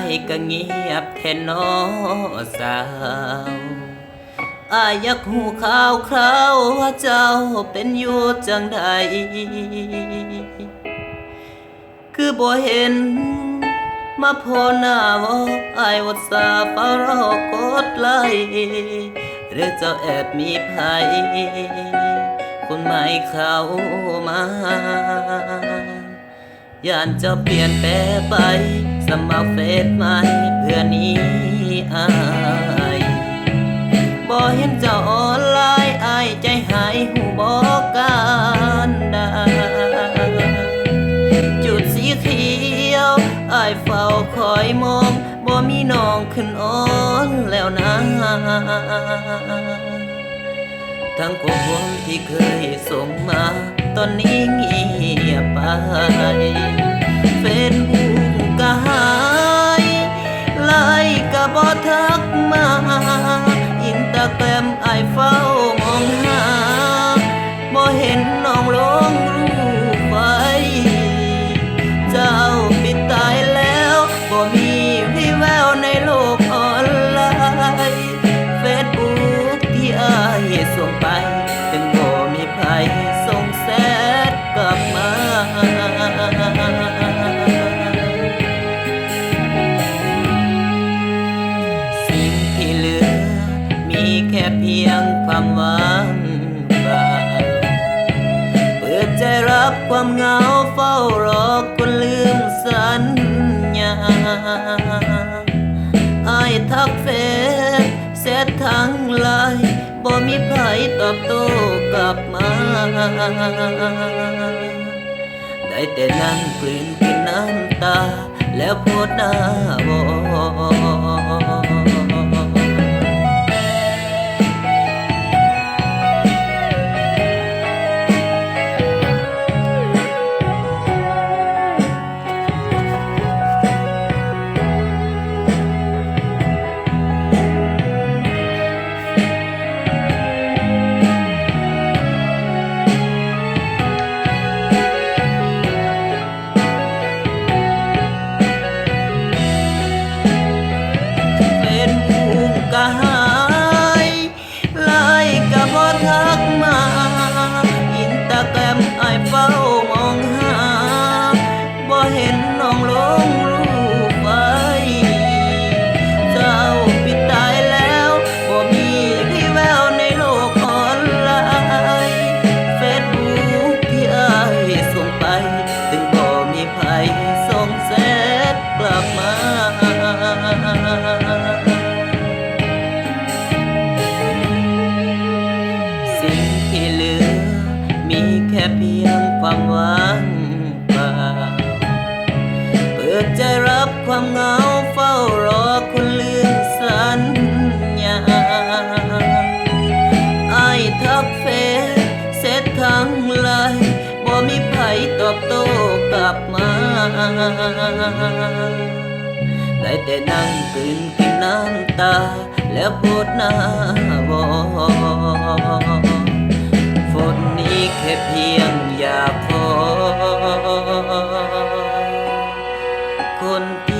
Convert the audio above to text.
ายก็เงียบแทนน้อสาวอายอยากหูข่าวคราวว่าเจ้าเป็นอยู่จังใดคือบ่เห็นมาโพหน้าว่าอายวัดสาเฝ้ารอกดไลค์หรือเจ้าแอบมีภัยคนใหม่เข้ามาย่านเจ้าเปลี่ยนแปลไปสมัครเฟซใหม่เพื่อหนี้อายบ่เห็นเจ้าออนไลน์อายใจหายหูบอกการดาจุดสีเขียวอายเฝ้าคอยมองบ่มีน้องขึ้นอ่อนแล้วนะทั้งข้อความที่เคยส่งมาตอนนี้เงียบไปเฟซบุ๊กก็หายไลน์ก็บ่ทักมาอินสตาแกรมอายเฝ้ามองหาบ่เห็นน้องลงรูปไว้เจ้าปิดตายแล้วบ่มีวี่แววในโลกออนไลน์เฟซบุ๊กที่อายส่งไปถึงบ่มีไผส่งแชทกลับมาสิ่งที่เหลือมีแค่เพียงความว่างเปล่าเปิดใจรับความเหงาเฝ้ารอคนลืมสัญญาอายทักเฟซแชททางไลน์บ่มีไผตอบโต้กลับมาได้แต่นั่งกลืนกินน้ำตาแล้วโพสต์หน้าบ่ก็หายไลน์ก็บ่ทักมาอินสตาแกรมอายเฝ้ามองหาบ่เห็นน้องลงรูปไว้เจ้าปิดตายแล้วบ่มีวี่แววในโลกออนไลน์เฟซบุ๊กที่อายส่งไปถึงบ่มีไผส่งแชทกลับมามีแค่เพียงความว่างเปล่าเปิดใจรับความเหงาเฝ้ารอคนลืมสัญญาอายทักเฟซเสร็จทางไลน์บ่มีไผตอบโต้กลับมาได้แต่นั่งกลืนกินน้ำตาแล้วโพสต์หน้าบ่ฝนนี้แค่เพียงอยากขอคนที่